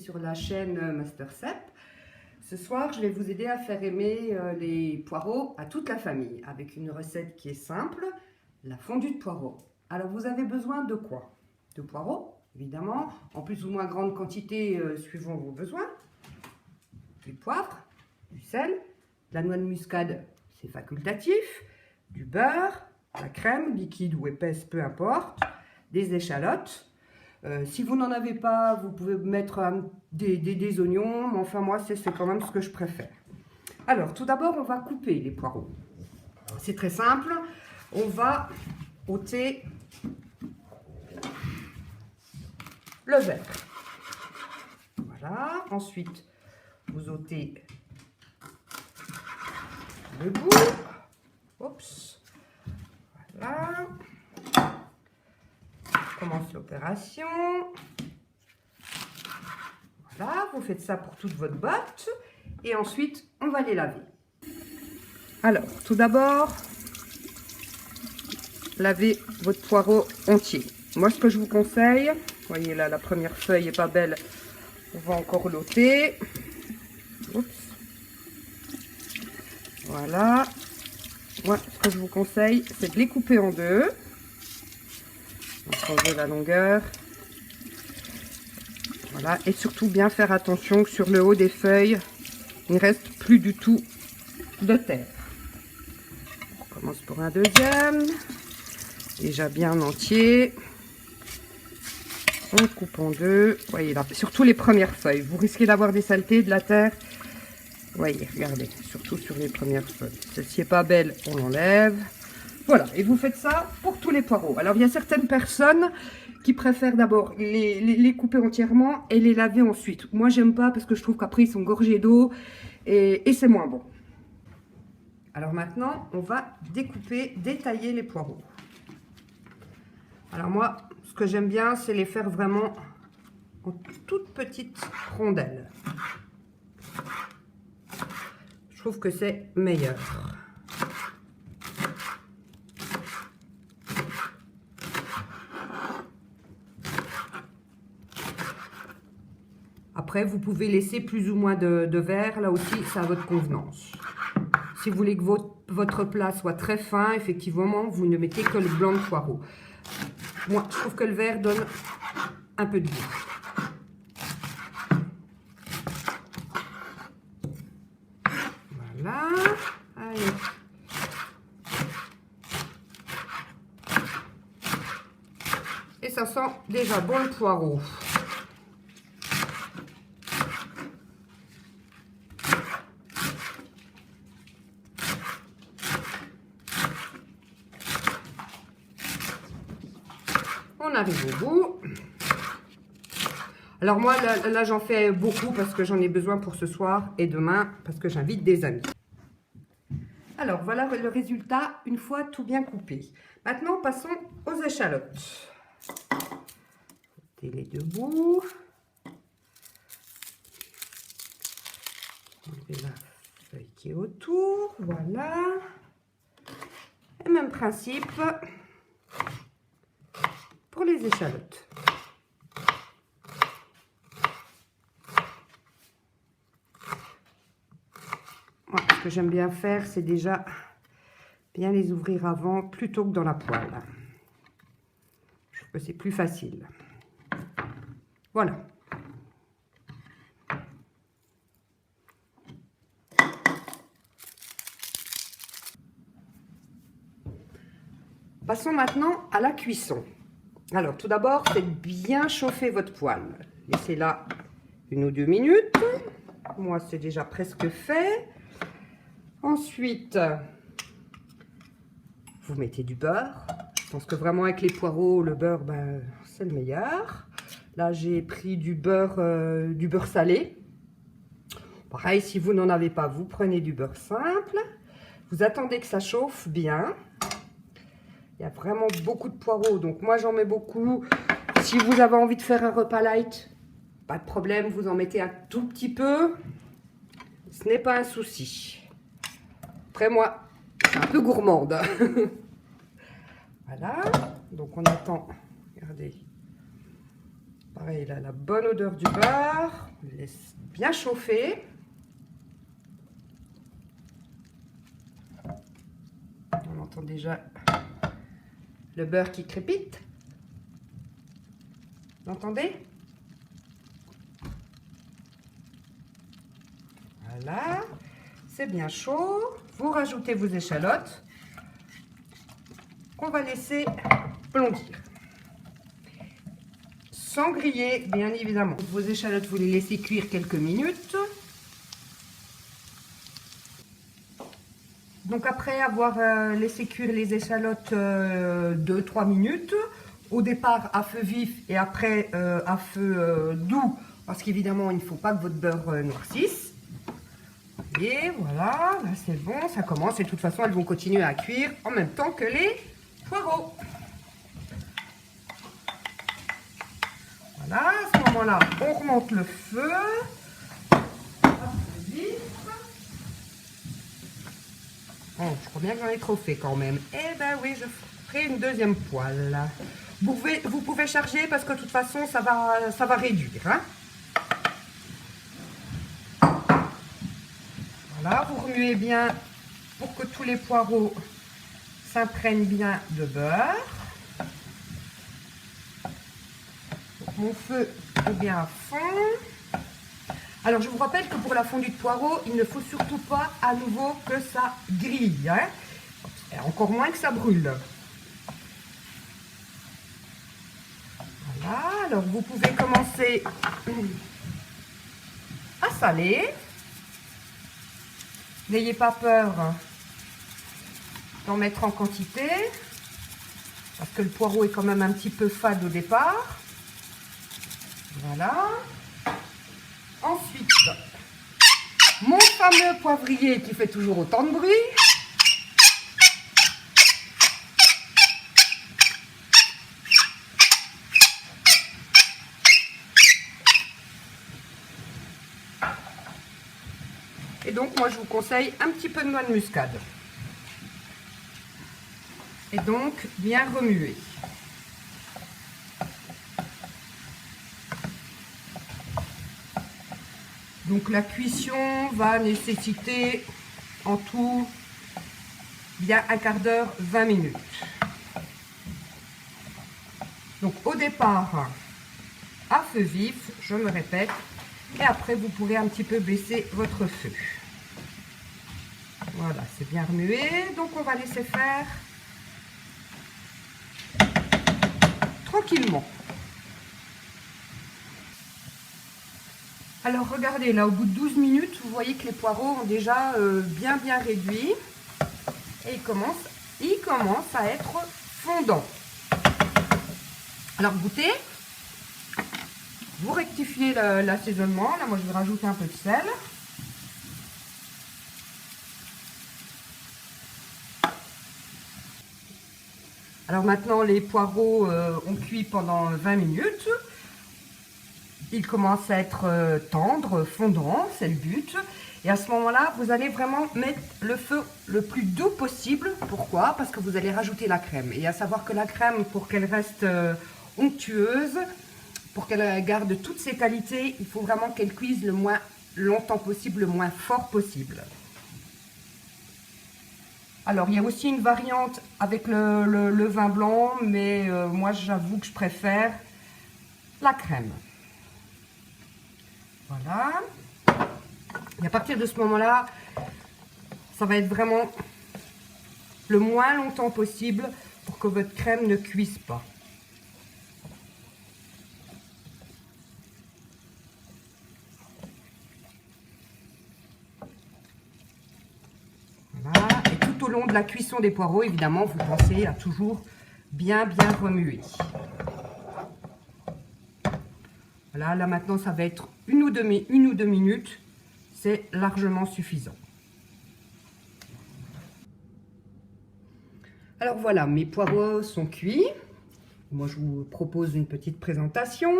sur la chaîne MasterCep. Ce soir, je vais vous aider à faire aimer les poireaux à toute la famille avec une recette qui est simple, la fondue de poireaux. Alors, vous avez besoin de quoi? De poireaux, évidemment, en plus ou moins grande quantité suivant vos besoins, du poivre, du sel, de la noix de muscade, c'est facultatif, du beurre, la crème, liquide ou épaisse, peu importe, des échalotes. Si vous n'en avez pas, vous pouvez mettre des oignons, mais enfin moi c'est quand même ce que je préfère. Alors tout d'abord on va couper les poireaux. C'est très simple, on va ôter le verre. Voilà, ensuite vous ôtez le bout. Oups, voilà. Commence l'opération. Voilà, vous faites ça pour toute votre botte et ensuite on va les laver. Alors, tout d'abord, lavez votre poireau entier. Moi, ce que je vous conseille, vous voyez là, la première feuille est pas belle, on va encore l'ôter. Oups. Voilà. Moi, ce que je vous conseille, c'est de les couper en deux. On va changer la longueur. Voilà, et surtout bien faire attention que sur le haut des feuilles, il ne reste plus du tout de terre. On commence pour un deuxième. Déjà bien entier. On coupe en deux. Vous voyez là, surtout les premières feuilles. Vous risquez d'avoir des saletés, de la terre. Vous voyez, regardez, surtout sur les premières feuilles. Celle-ci n'est pas belle, on l'enlève. Voilà, et vous faites ça pour tous les poireaux. Alors, il y a certaines personnes qui préfèrent d'abord les couper entièrement et les laver ensuite. Moi, j'aime pas parce que je trouve qu'après, ils sont gorgés d'eau et c'est moins bon. Alors maintenant, on va découper, détailler les poireaux. Alors moi, ce que j'aime bien, c'est les faire vraiment en toutes petites rondelles. Je trouve que c'est meilleur. Après, vous pouvez laisser plus ou moins de verre. Là aussi, c'est à votre convenance. Si vous voulez que votre plat soit très fin, effectivement, vous ne mettez que le blanc de poireau. Moi, je trouve que le vert donne un peu de goût. Voilà. Allez. Et ça sent déjà bon le poireau. On arrive au bout. Alors moi, là j'en fais beaucoup parce que j'en ai besoin pour ce soir et demain parce que j'invite des amis. Alors voilà le résultat une fois tout bien coupé. Maintenant, passons aux échalotes. Les deux bouts. Enlever la feuille qui est autour. Voilà. Et même principe pour les échalotes. Moi, ce que j'aime bien faire, c'est déjà bien les ouvrir avant plutôt que dans la poêle. Je trouve que c'est plus facile. Voilà. Passons maintenant à la cuisson. Alors, tout d'abord, faites bien chauffer votre poêle. Laissez-la 1 ou 2 minutes. Moi, c'est déjà presque fait. Ensuite, vous mettez du beurre. Je pense que vraiment avec les poireaux, le beurre, ben, c'est le meilleur. Là, j'ai pris du beurre salé. Pareil, si vous n'en avez pas, vous prenez du beurre simple. Vous attendez que ça chauffe bien. Il y a vraiment beaucoup de poireaux, donc moi j'en mets beaucoup. Si vous avez envie de faire un repas light, pas de problème, vous en mettez un tout petit peu. Ce n'est pas un souci. Après moi, je suis un peu gourmande. Voilà, donc on attend, regardez, Pareil, là, la bonne odeur du beurre. On le laisse bien chauffer. On entend déjà le beurre qui crépite. Vous entendez? Voilà, c'est bien chaud. Vous rajoutez vos échalotes qu'on va laisser blondir. Sans griller, bien évidemment. Vos échalotes, vous les laissez cuire quelques minutes. Donc après avoir laissé cuire les échalotes 2-3 minutes, au départ à feu vif et après à feu doux, parce qu'évidemment il ne faut pas que votre beurre noircisse. Et voilà, là c'est bon, ça commence et de toute façon elles vont continuer à cuire en même temps que les poireaux. Voilà, à ce moment-là, on remonte le feu. Oh, je crois bien que j'en ai trop fait quand même. Eh ben oui, je ferai une deuxième poêle. Vous pouvez charger parce que de toute façon, ça va réduire. Hein. Voilà, vous remuez bien pour que tous les poireaux s'imprègnent bien de beurre. Donc, mon feu est bien à fond. Alors, je vous rappelle que pour la fondue de poireaux, il ne faut surtout pas à nouveau que ça grille. Hein, et encore moins que ça brûle. Voilà, alors vous pouvez commencer à saler. N'ayez pas peur d'en mettre en quantité, parce que le poireau est quand même un petit peu fade au départ. Voilà. Ensuite, mon fameux poivrier qui fait toujours autant de bruit. Et donc, moi, je vous conseille un petit peu de noix de muscade. Et donc, bien remuer. Donc la cuisson va nécessiter en tout bien un quart d'heure, 20 minutes. Donc au départ, à feu vif, je me répète, et après vous pourrez un petit peu baisser votre feu. Voilà, c'est bien remué, donc on va laisser faire tranquillement. Alors regardez, là au bout de 12 minutes, vous voyez que les poireaux ont déjà bien réduit. Et ils commencent à être fondants. Alors goûtez. Vous rectifiez l'assaisonnement. Là, moi je vais rajouter un peu de sel. Alors maintenant les poireaux ont cuit pendant 20 minutes. Ils commencent à être tendres, fondants, c'est le but. Et à ce moment-là, vous allez vraiment mettre le feu le plus doux possible. Pourquoi? Parce que vous allez rajouter la crème. Et à savoir que la crème, pour qu'elle reste onctueuse, pour qu'elle garde toutes ses qualités, il faut vraiment qu'elle cuise le moins longtemps possible, le moins fort possible. Alors, il y a aussi une variante avec le vin blanc, mais moi, j'avoue que je préfère la crème. Voilà. Et à partir de ce moment-là, ça va être vraiment le moins longtemps possible pour que votre crème ne cuise pas. Voilà. Et tout au long de la cuisson des poireaux, évidemment, vous pensez à toujours bien remuer. Voilà, là maintenant, ça va être une ou deux minutes. C'est largement suffisant. Alors voilà, mes poireaux sont cuits. Moi, je vous propose une petite présentation.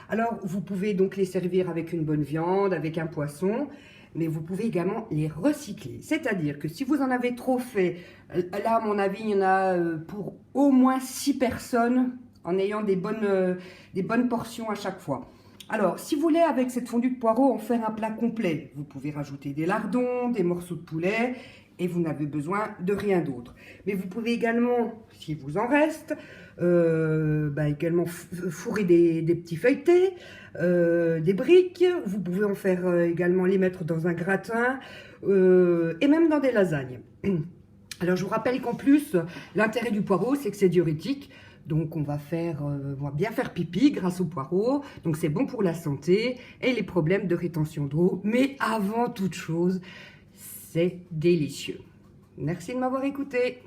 Alors, vous pouvez donc les servir avec une bonne viande, avec un poisson, mais vous pouvez également les recycler. C'est-à-dire que si vous en avez trop fait, là, à mon avis, il y en a pour au moins 6 personnes en ayant des bonnes portions à chaque fois. Alors, si vous voulez, avec cette fondue de poireaux, en faire un plat complet, vous pouvez rajouter des lardons, des morceaux de poulet, et vous n'avez besoin de rien d'autre. Mais vous pouvez également, si vous en reste, également fourrer des petits feuilletés, des briques. Vous pouvez en faire également les mettre dans un gratin et même dans des lasagnes. Alors, je vous rappelle qu'en plus, l'intérêt du poireau, c'est que c'est diurétique. Donc, on va bien faire pipi grâce au poireau. Donc, c'est bon pour la santé et les problèmes de rétention d'eau. Mais avant toute chose, c'est délicieux. Merci de m'avoir écouté.